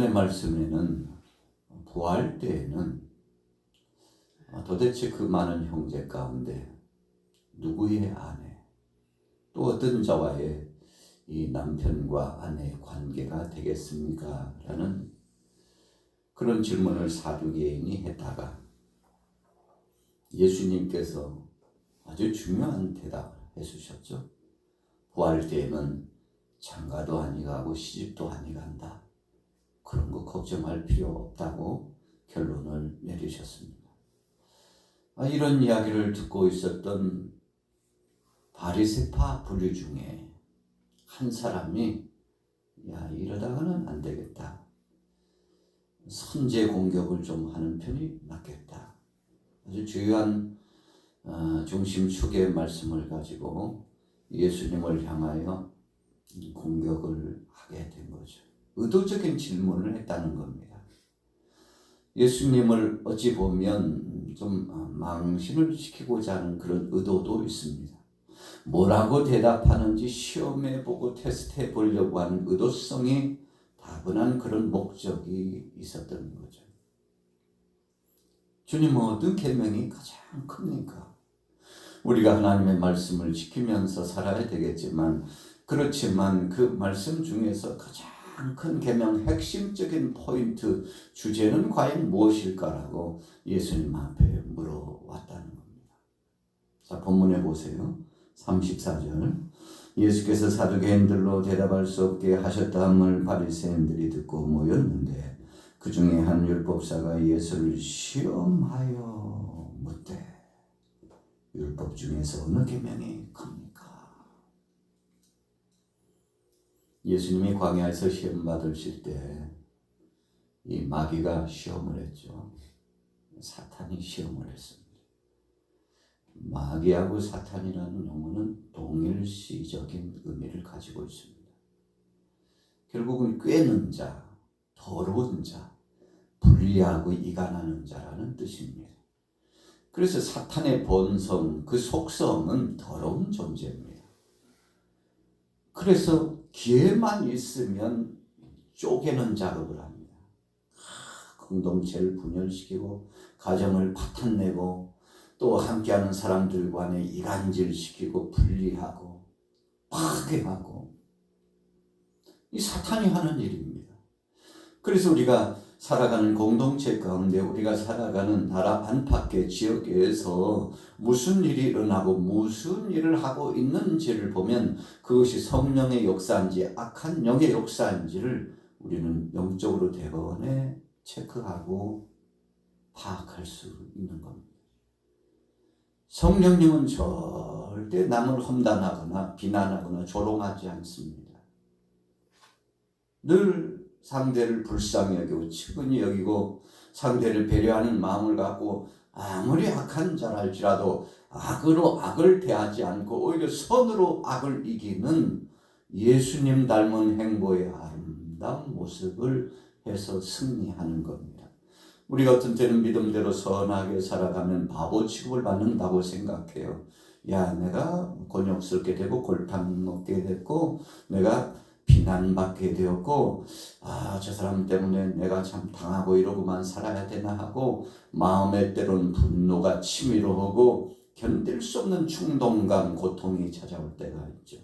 오늘의 말씀에는 부활 때에는 도대체 그 많은 형제 가운데 누구의 아내, 또 어떤 자와의 이 남편과 아내의 관계가 되겠습니까? 라는 그런 질문을 사두개인이 했다가 예수님께서 아주 중요한 대답을 해주셨죠. 부활 때에는 장가도 아니가고 시집도 아니간다. 그런 거 걱정할 필요 없다고 결론을 내리셨습니다. 이런 이야기를 듣고 있었던 바리새파 부류 중에 한 사람이 이러다가는 안 되겠다. 선제 공격을 좀 하는 편이 낫겠다. 아주 주요한 중심축의 말씀을 가지고 예수님을 향하여 공격을 하게 된 거죠. 의도적인 질문을 했다는 겁니다. 예수님을 어찌 보면 좀 망신을 시키고자 하는 그런 의도도 있습니다. 뭐라고 대답하는지 시험해보고 테스트해 보려고 하는 의도성이 다분한 그런 목적이 있었던 거죠. 주님은 어떤 계명이 가장 큽니까? 우리가 하나님의 말씀을 지키면서 살아야 되겠지만 그렇지만 그 말씀 중에서 가장 큰 계명 핵심적인 포인트 주제는 과연 무엇일까라고 예수님 앞에 물어왔다는 겁니다. 자, 본문에 보세요. 34절. 예수께서 사두개인들로 대답할 수 없게 하셨다함을 바리새인들이 듣고 모였는데 그 중에 한 율법사가 예수를 시험하여 묻되 율법 중에서 어느 계명이 큽니까? 예수님이 광야에서 시험 받으실 때 이 마귀가 시험을 했죠. 사탄이 시험을 했습니다. 마귀하고 사탄이라는 용어는 동일시적인 의미를 가지고 있습니다. 결국은 꿰는 자, 더러운 자, 불리하고 이간하는 자라는 뜻입니다. 그래서 사탄의 본성, 그 속성은 더러운 존재입니다. 그래서 기회만 있으면 쪼개는 작업을 합니다. 공동체를 분열시키고 가정을 파탄내고 또 함께하는 사람들 간에 이간질시키고 분리하고 파괴하고 이 사탄이 하는 일입니다. 그래서 우리가 살아가는 공동체 가운데 우리가 살아가는 나라 안팎의 지역에서 무슨 일이 일어나고 무슨 일을 하고 있는지를 보면 그것이 성령의 역사인지 악한 영의 역사인지를 우리는 영적으로 대번에 체크하고 파악할 수 있는 겁니다. 성령님은 절대 남을 험담하거나 비난하거나 조롱하지 않습니다. 늘 상대를 불쌍히 여기고 측은히 여기고 상대를 배려하는 마음을 갖고 아무리 악한 자랄지라도 악으로 악을 대하지 않고 오히려 선으로 악을 이기는 예수님 닮은 행보의 아름다운 모습을 해서 승리하는 겁니다. 우리가 어떤 때는 믿음대로 선하게 살아가면 바보 취급을 받는다고 생각해요. 내가 곤욕스럽게 되고 골탕 먹게 됐고 내가 비난받게 되었고 저 사람 때문에 내가 참 당하고 이러고만 살아야 되나 하고 마음에 때로는 분노가 치밀어 오고 견딜 수 없는 충동감, 고통이 찾아올 때가 있죠.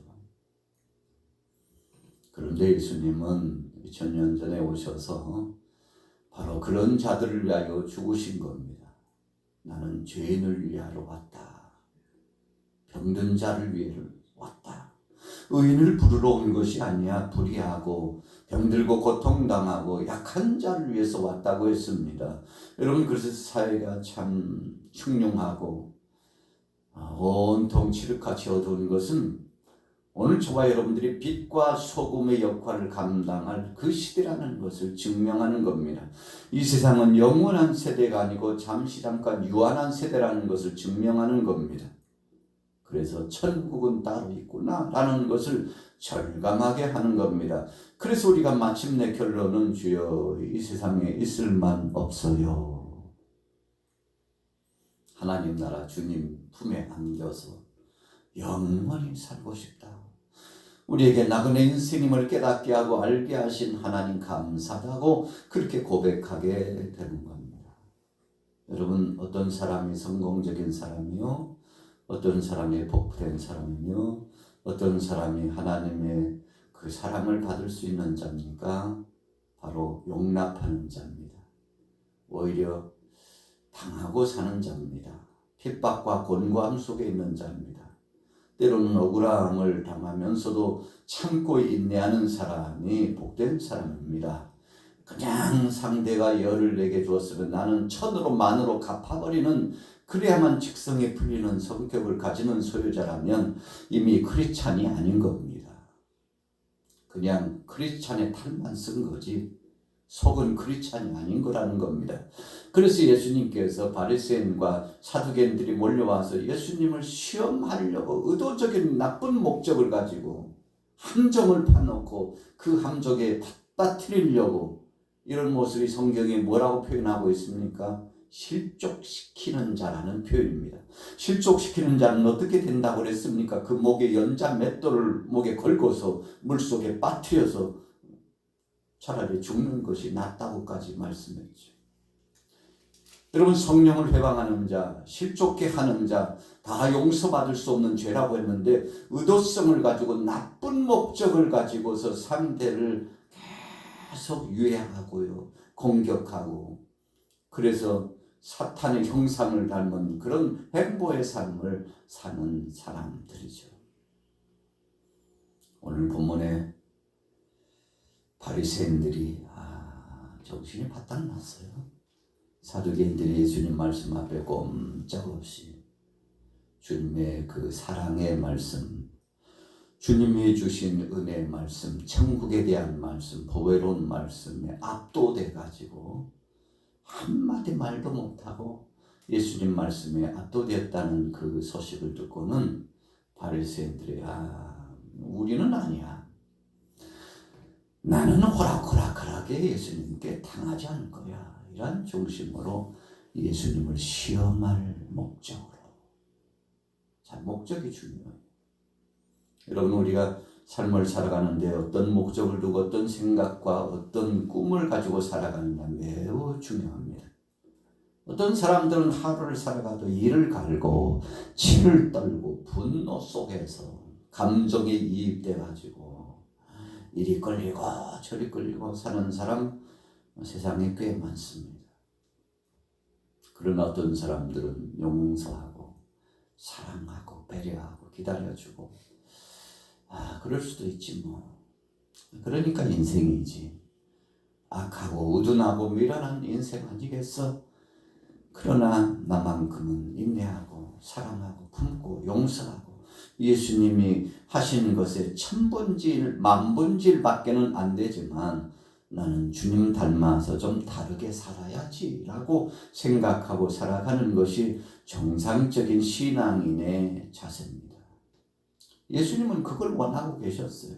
그런데 예수님은 2000년 전에 오셔서 바로 그런 자들을 위하여 죽으신 겁니다. 나는 죄인을 위하러 왔다. 병든 자를 위해 왔다. 의인을 부르러 온 것이 아니야. 불의하고 병들고 고통당하고 약한 자를 위해서 왔다고 했습니다. 여러분, 그래서 사회가 참 흉흉하고 온통 칠흑같이 어두운 것은 오늘 저와 여러분들이 빛과 소금의 역할을 감당할 그 시대라는 것을 증명하는 겁니다. 이 세상은 영원한 세대가 아니고 잠시 잠깐 유한한 세대라는 것을 증명하는 겁니다. 그래서 천국은 따로 있구나 라는 것을 절감하게 하는 겁니다. 그래서 우리가 마침내 결론은 주여 이 세상에 있을 만 없어요. 하나님 나라 주님 품에 안겨서 영원히 살고 싶다. 우리에게 나그네 인생임을 깨닫게 하고 알게 하신 하나님 감사하다고 그렇게 고백하게 되는 겁니다. 여러분, 어떤 사람이 성공적인 사람이요, 어떤 사람이 복된 사람이요, 어떤 사람이 하나님의 그 사랑을 받을 수 있는 자입니까? 바로 용납하는 자입니다. 오히려 당하고 사는 자입니다. 핍박과 곤고함 속에 있는 자입니다. 때로는 억울함을 당하면서도 참고 인내하는 사람이 복된 사람입니다. 그냥 상대가 열을 내게 주었으면 나는 천으로 만으로 갚아버리는, 그래야만 직성이 풀리는 성격을 가지는 소유자라면 이미 크리스찬이 아닌 겁니다. 그냥 크리스찬의 탈만 쓴 거지 속은 크리스찬이 아닌 거라는 겁니다. 그래서 예수님께서 바리새인과 사두개인들이 몰려와서 예수님을 시험하려고 의도적인 나쁜 목적을 가지고 함정을 파놓고 그 함정에 빠뜨리려고, 이런 모습이 성경에 뭐라고 표현하고 있습니까? 실족시키는 자라는 표현입니다. 실족시키는 자는 어떻게 된다고 그랬습니까? 그 목에 연자 맷돌을 목에 걸고서 물속에 빠뜨려서 차라리 죽는 것이 낫다고까지 말씀했죠. 여러분, 성령을 회방하는 자, 실족케 하는 자, 다 용서받을 수 없는 죄라고 했는데 의도성을 가지고 나쁜 목적을 가지고서 상대를 계속 유해하고요, 공격하고, 그래서 사탄의 형상을 닮은 그런 횡보의 삶을 사는 사람들이죠. 오늘 본문에 바리새인들이 정신이 바짝 났어요. 사두개인들이 예수님 말씀 앞에 꼼짝없이 주님의 그 사랑의 말씀, 주님이 주신 은혜의 말씀, 천국에 대한 말씀, 보배로운 말씀에 압도돼 가지고 한마디 말도 못하고 예수님 말씀에 압도되었다는 그 소식을 듣고는 바리새인들이 우리는 아니야, 나는 호락호락하게 예수님께 당하지 않을 거야, 이런 중심으로 예수님을 시험할 목적으로. 자, 목적이 중요해요. 여러분, 우리가 삶을 살아가는데 어떤 목적을 두고 어떤 생각과 어떤 꿈을 가지고 살아가느냐 매우 중요합니다. 어떤 사람들은 하루를 살아가도 이를 갈고 치를 떨고 분노 속에서 감정에 이입돼 가지고 이리 끌리고 저리 끌리고 사는 사람 세상에 꽤 많습니다. 그러나 어떤 사람들은 용서하고 사랑하고 배려하고 기다려주고, 그럴 수도 있지 뭐. 그러니까 인생이지. 악하고 우둔하고 미련한 인생 아니겠어? 그러나 나만큼은 인내하고 사랑하고 품고 용서하고 예수님이 하신 것에 천분질 만분질 밖에는 안 되지만 나는 주님 닮아서 좀 다르게 살아야지 라고 생각하고 살아가는 것이 정상적인 신앙인의 자세입니다. 예수님은 그걸 원하고 계셨어요.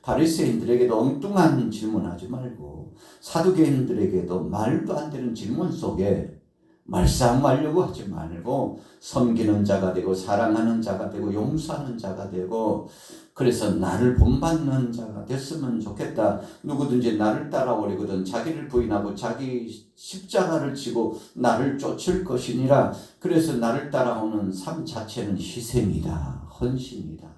바리새인들에게도 엉뚱한 질문하지 말고 사두개인들에게도 말도 안 되는 질문 속에 말싸움하려고 하지 말고 섬기는 자가 되고 사랑하는 자가 되고 용서하는 자가 되고, 그래서 나를 본받는 자가 됐으면 좋겠다. 누구든지 나를 따라오려거든 자기를 부인하고 자기 십자가를 지고 나를 쫓을 것이니라. 그래서 나를 따라오는 삶 자체는 희생이다, 헌신이다,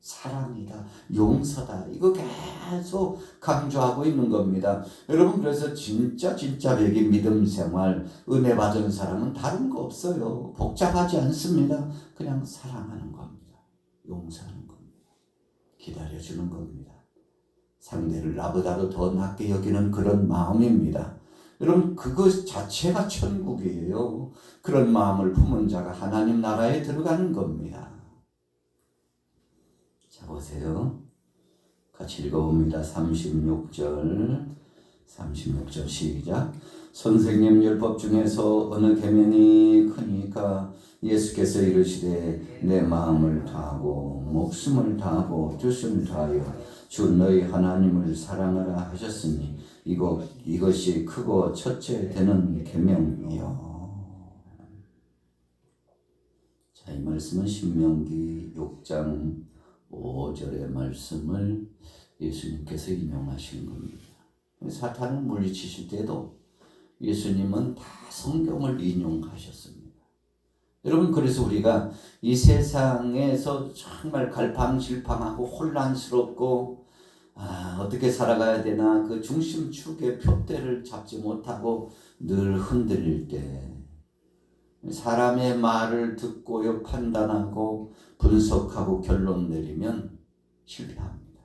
사랑이다, 용서다, 이거 계속 강조하고 있는 겁니다. 여러분, 그래서 진짜 백인 믿음 생활 은혜 받은 사람은 다른 거 없어요. 복잡하지 않습니다. 그냥 사랑하는 겁니다. 용서하는 겁니다. 기다려주는 겁니다. 상대를 나보다도 더 낫게 여기는 그런 마음입니다. 여러분, 그것 자체가 천국이에요. 그런 마음을 품은 자가 하나님 나라에 들어가는 겁니다. 자, 보세요. 같이 읽어봅니다. 36절 시작. 선생님, 율법 중에서 어느 계명이 크니까? 예수께서 이르시되 내 마음을 다하고 목숨을 다하고 뜻을 다하여 주 너희 하나님을 사랑하라 하셨으니 이것이 크고 첫째 되는 계명이요. 자, 이 말씀은 신명기 6장 5절의 말씀을 예수님께서 인용하신 겁니다. 사탄을 물리치실 때도 예수님은 다 성경을 인용하셨습니다. 여러분, 그래서 우리가 이 세상에서 정말 갈팡질팡하고 혼란스럽고 어떻게 살아가야 되나 그 중심축의 표대를 잡지 못하고 늘 흔들릴 때 사람의 말을 듣고요 판단하고 분석하고 결론 내리면 실패합니다.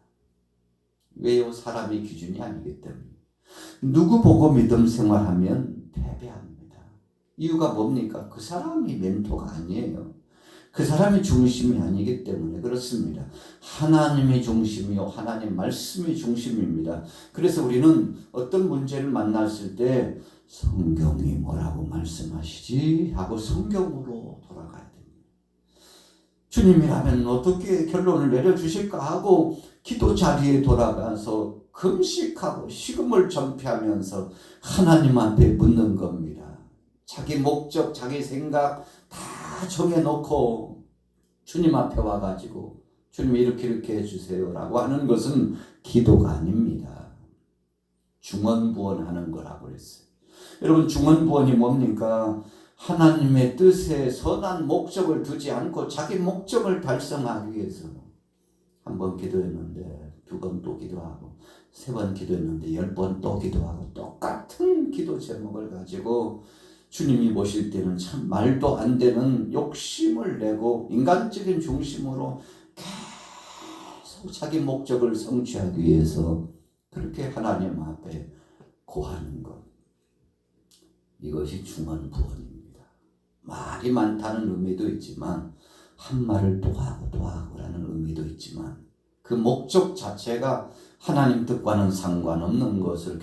왜요? 사람이 기준이 아니기 때문에. 누구 보고 믿음 생활하면 패배합니다. 이유가 뭡니까? 그 사람이 멘토가 아니에요. 그 사람이 중심이 아니기 때문에 그렇습니다. 하나님이 중심이요, 하나님 말씀이 중심입니다. 그래서 우리는 어떤 문제를 만났을 때 성경이 뭐라고 말씀하시지? 하고 성경으로 돌아가야 됩니다. 주님이라면 어떻게 결론을 내려주실까 하고 기도 자리에 돌아가서 금식하고 식음을 전폐하면서 하나님 앞에 묻는 겁니다. 자기 목적, 자기 생각 다 정해놓고 주님 앞에 와가지고 주님 이렇게 해주세요 라고 하는 것은 기도가 아닙니다. 중언부언하는 거라고 그랬어요. 여러분, 중언부언이 뭡니까? 하나님의 뜻에 선한 목적을 두지 않고 자기 목적을 달성하기 위해서 한 번 기도했는데 2번 또 기도하고 3번 기도했는데 10번 또 기도하고 똑같은 기도 제목을 가지고 주님이 보실 때는 참 말도 안 되는 욕심을 내고 인간적인 중심으로 계속 자기 목적을 성취하기 위해서 그렇게 하나님 앞에 고하는 것. 이것이 중언부언입니다. 말이 많다는 의미도 있지만 한 말을 또 하고 라는 의미도 있지만 그 목적 자체가 하나님 뜻과는 상관없는 것을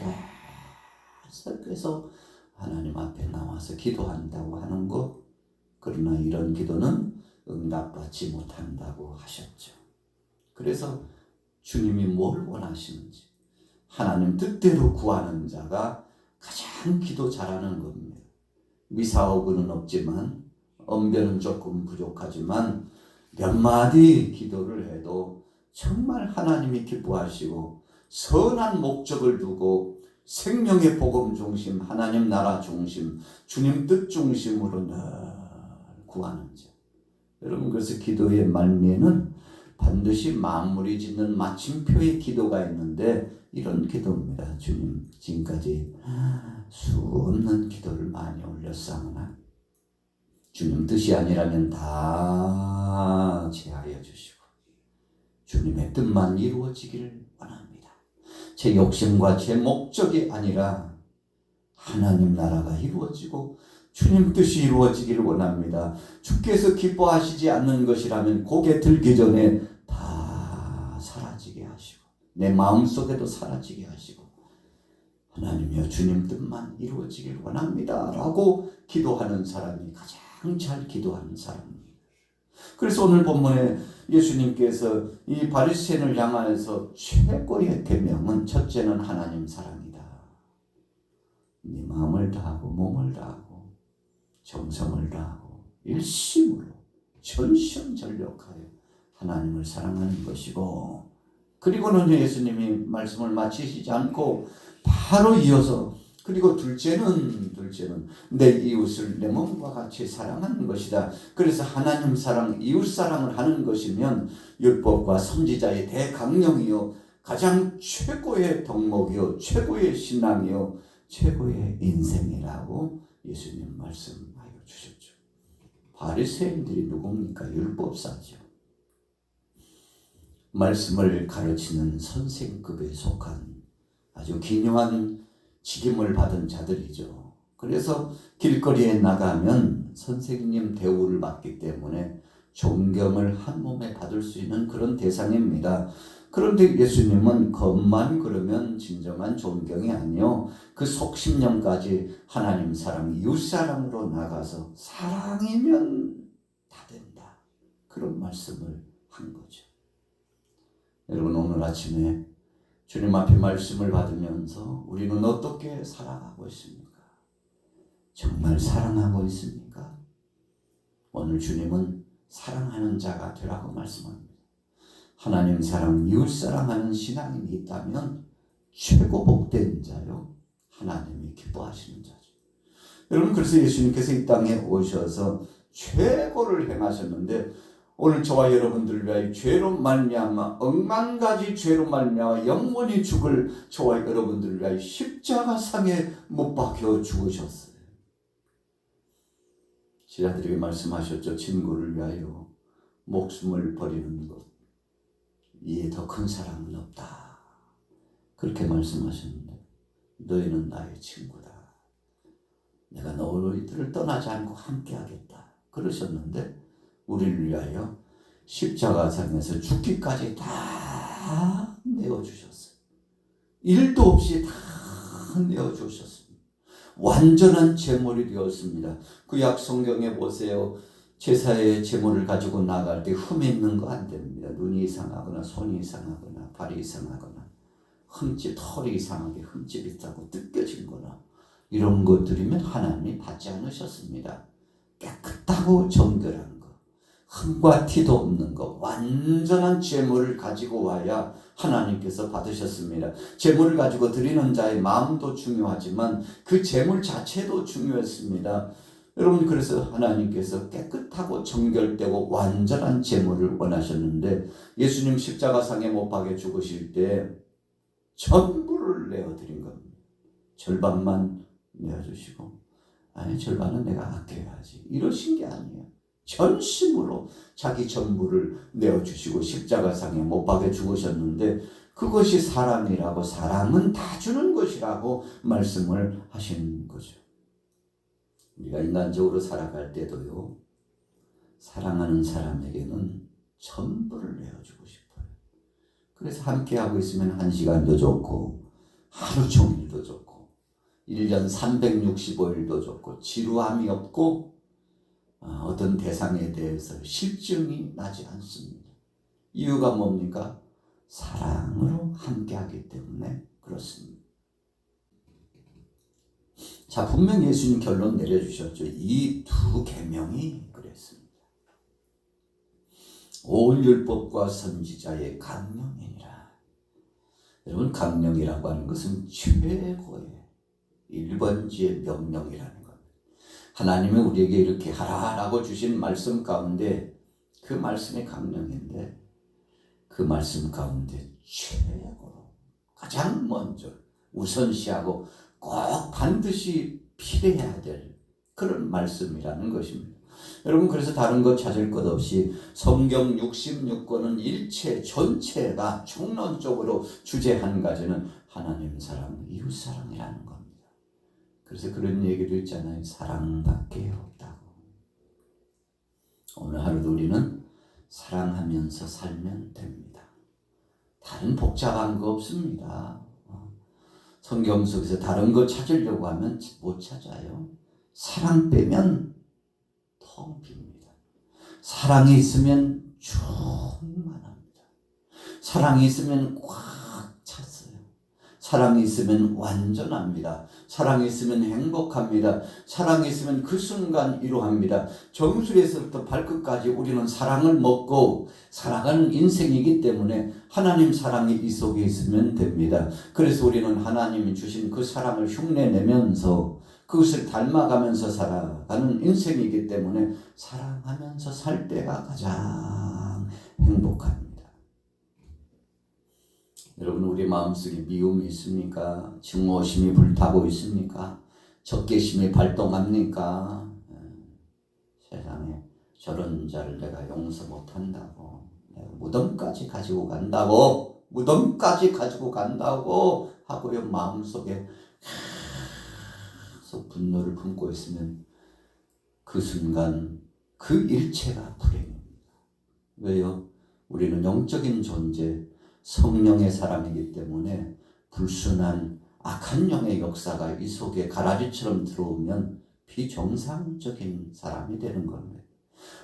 계속해서 하나님 앞에 나와서 기도한다고 하는 것. 그러나 이런 기도는 응답받지 못한다고 하셨죠. 그래서 주님이 뭘 원하시는지 하나님 뜻대로 구하는 자가 가장 기도 잘하는 겁니다. 미사오근은 없지만 언변은 조금 부족하지만 몇 마디 기도를 해도 정말 하나님이 기뻐하시고 선한 목적을 두고 생명의 복음 중심, 하나님 나라 중심, 주님 뜻 중심으로 늘 구하는 자. 여러분, 그래서 기도의 말미에는 반드시 마무리 짓는 마침표의 기도가 있는데 이런 기도입니다. 주님, 지금까지 수 없는 기도를 많이 올렸사오나 주님 뜻이 아니라면 다 제하여 주시고 주님의 뜻만 이루어지기를 원합니다. 제 욕심과 제 목적이 아니라 하나님 나라가 이루어지고 주님 뜻이 이루어지기를 원합니다. 주께서 기뻐하시지 않는 것이라면 고개 들기 전에 다 사라지게 하시고 내 마음속에도 사라지게 하시고 하나님이여 주님 뜻만 이루어지기를 원합니다 라고 기도하는 사람이 가장 잘 기도하는 사람입니다. 그래서 오늘 본문에 예수님께서 이 바리새인을 향하여서 최고의 계명은 첫째는 하나님 사랑이다. 네 마음을 다하고 몸을 다하고 정성을 다하고 일심으로 전심전력하여 하나님을 사랑하는 것이고, 그리고는 예수님이 말씀을 마치시지 않고 바로 이어서 그리고 둘째는 내 이웃을 내 몸과 같이 사랑하는 것이다. 그래서 하나님 사랑, 이웃 사랑을 하는 것이면 율법과 선지자의 대강령이요 가장 최고의 덕목이요 최고의 신앙이요 최고의 인생이라고 예수님 말씀하여 주셨죠. 바리새인들이 누굽니까? 율법사죠. 말씀을 가르치는 선생급에 속한 아주 기묘한 직임을 받은 자들이죠. 그래서 길거리에 나가면 선생님 대우를 받기 때문에 존경을 한 몸에 받을 수 있는 그런 대상입니다. 그런데 예수님은 겉만 그러면 진정한 존경이 아니요 그 속심령까지 하나님 사랑, 이웃 사랑으로 나가서 사랑이면 다 된다. 그런 말씀을 한 거죠. 여러분, 오늘 아침에 주님 앞에 말씀을 받으면서 우리는 어떻게 살아가고 있습니까? 정말 사랑하고 있습니까? 오늘 주님은 사랑하는 자가 되라고 말씀합니다. 하나님 사랑, 이웃 사랑하는 신앙이 있다면 최고 복된 자요. 하나님이 기뻐하시는 자죠. 여러분, 그래서 예수님께서 이 땅에 오셔서 최고를 행하셨는데, 오늘 저와 여러분들을 위하여 죄로 말미암아 억만 가지 죄로 말미암아 영원히 죽을 저와 여러분들을 위하여 십자가상에 못 박혀 죽으셨어요. 제자들에게 말씀하셨죠. 친구를 위하여 목숨을 버리는 것, 이에 더 큰 사랑은 없다. 그렇게 말씀하셨는데, 너희는 나의 친구다. 내가 너희들을 떠나지 않고 함께하겠다. 그러셨는데 우리를 위하여 십자가상에서 죽기까지 다 내어주셨어요. 일도 없이 다 내어주셨습니다. 완전한 제물이 되었습니다. 구약 성경에 보세요. 제사의 제물을 가지고 나갈 때 흠 있는 거 안 됩니다. 눈이 이상하거나 손이 이상하거나 발이 이상하거나 흠집, 털이 이상하게 흠집이 있다고 뜯겨진 거나 이런 것들이면 하나님이 받지 않으셨습니다. 깨끗하고 정결한 거, 흠과 티도 없는 거, 완전한 제물을 가지고 와야 하나님께서 받으셨습니다. 제물을 가지고 드리는 자의 마음도 중요하지만 그 제물 자체도 중요했습니다. 여러분, 그래서 하나님께서 깨끗하고 정결되고 완전한 제물을 원하셨는데, 예수님 십자가상에 못 박혀 죽으실 때 전부를 내어드린 겁니다. 절반만 내어주시고, 아니 절반은 내가 아껴야지, 이러신 게 아니에요. 전심으로 자기 전부를 내어주시고 십자가상에 못 박혀 죽으셨는데, 그것이 사랑이라고, 사랑은 다 주는 것이라고 말씀을 하신 거죠. 우리가 인간적으로 살아갈 때도요, 사랑하는 사람에게는 전부를 내어주고 싶어요. 그래서 함께하고 있으면 1시간도 좋고 하루 종일도 좋고 1년 365일도 좋고 지루함이 없고 어떤 대상에 대해서 실증이 나지 않습니다. 이유가 뭡니까? 사랑으로 함께하기 때문에 그렇습니다. 자, 분명 예수님 결론 내려주셨죠. 이 두 계명이 그랬습니다. 온 율법과 선지자의 강령이니라. 여러분, 강령이라고 하는 것은 최고의 1번지의 명령이라는 겁니다. 하나님이 우리에게 이렇게 하라라고 주신 말씀 가운데 그 말씀이 강령인데, 그 말씀 가운데 최고로 가장 먼저 우선시하고 꼭 반드시 필요해야 될 그런 말씀이라는 것입니다. 여러분, 그래서 다른 것 찾을 것 없이 성경 66권은 일체 전체가 총론적으로 주제 한 가지는 하나님 사랑, 이웃 사랑이라는 겁니다. 그래서 그런 얘기도 있잖아요. 사랑밖에 없다고. 오늘 하루도 우리는 사랑하면서 살면 됩니다. 다른 복잡한 거 없습니다. 성경 속에서 다른 거 찾으려고 하면 못 찾아요. 사랑 빼면 텅 빕니다. 사랑이 있으면 충만합니다. 사랑이 있으면 꽉 찼어요. 사랑이 있으면 완전합니다. 사랑이 있으면 행복합니다. 사랑이 있으면 그 순간 이루합니다. 정수리에서부터 발끝까지 우리는 사랑을 먹고 살아가는 인생이기 때문에 하나님 사랑이 이 속에 있으면 됩니다. 그래서 우리는 하나님이 주신 그 사랑을 흉내내면서 그것을 닮아가면서 살아가는 인생이기 때문에 사랑하면서 살 때가 가장 행복합니다. 여러분, 우리 마음속에 미움이 있습니까? 증오심이 불타고 있습니까? 적개심이 발동합니까? 세상에 저런 자를 내가 용서 못한다고, 내가 무덤까지 가지고 간다고, 무덤까지 가지고 간다고 하고요, 마음속에 계속 분노를 품고 있으면 그 순간 그 일체가 불행입니다. 왜요? 우리는 영적인 존재, 성령의 사람이기 때문에 불순한 악한 영의 역사가 이 속에 가라지처럼 들어오면 비정상적인 사람이 되는 겁니다.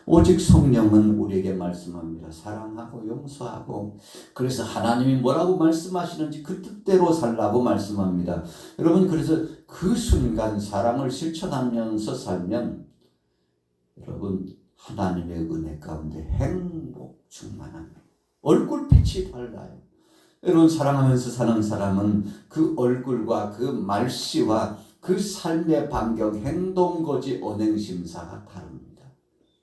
오직 성령은 우리에게 말씀합니다. 사랑하고 용서하고, 그래서 하나님이 뭐라고 말씀하시는지 그 뜻대로 살라고 말씀합니다. 여러분, 그래서 그 순간 사랑을 실천하면서 살면 여러분, 하나님의 은혜 가운데 행복 충만합니다. 얼굴빛이 달라요. 여러분, 사랑하면서 사는 사람은 그 얼굴과 그 말씨와 그 삶의 반경, 행동거지, 언행심사가 다릅니다.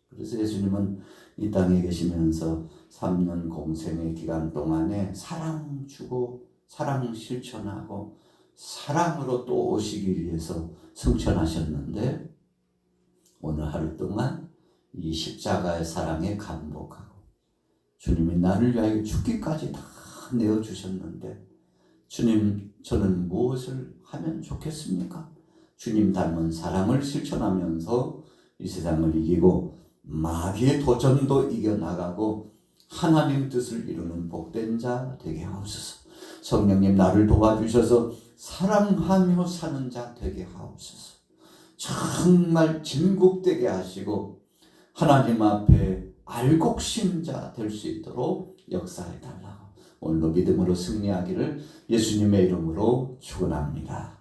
그래서 예수님은 이 땅에 계시면서 3년 공생의 기간 동안에 사랑 주고 사랑 실천하고 사랑으로 또 오시기 위해서 승천하셨는데, 오늘 하루 동안 이 십자가의 사랑에 감복하고 주님이 나를 위하여 죽기까지 다 내어주셨는데, 주님, 저는 무엇을 하면 좋겠습니까? 주님 닮은 사랑을 실천하면서 이 세상을 이기고 마귀의 도전도 이겨나가고 하나님 뜻을 이루는 복된 자 되게 하옵소서. 성령님, 나를 도와주셔서 사랑하며 사는 자 되게 하옵소서. 정말 진국되게 하시고 하나님 앞에 알곡심자 될 수 있도록 역사해 달라고 오늘도 믿음으로 승리하기를 예수님의 이름으로 축원합니다.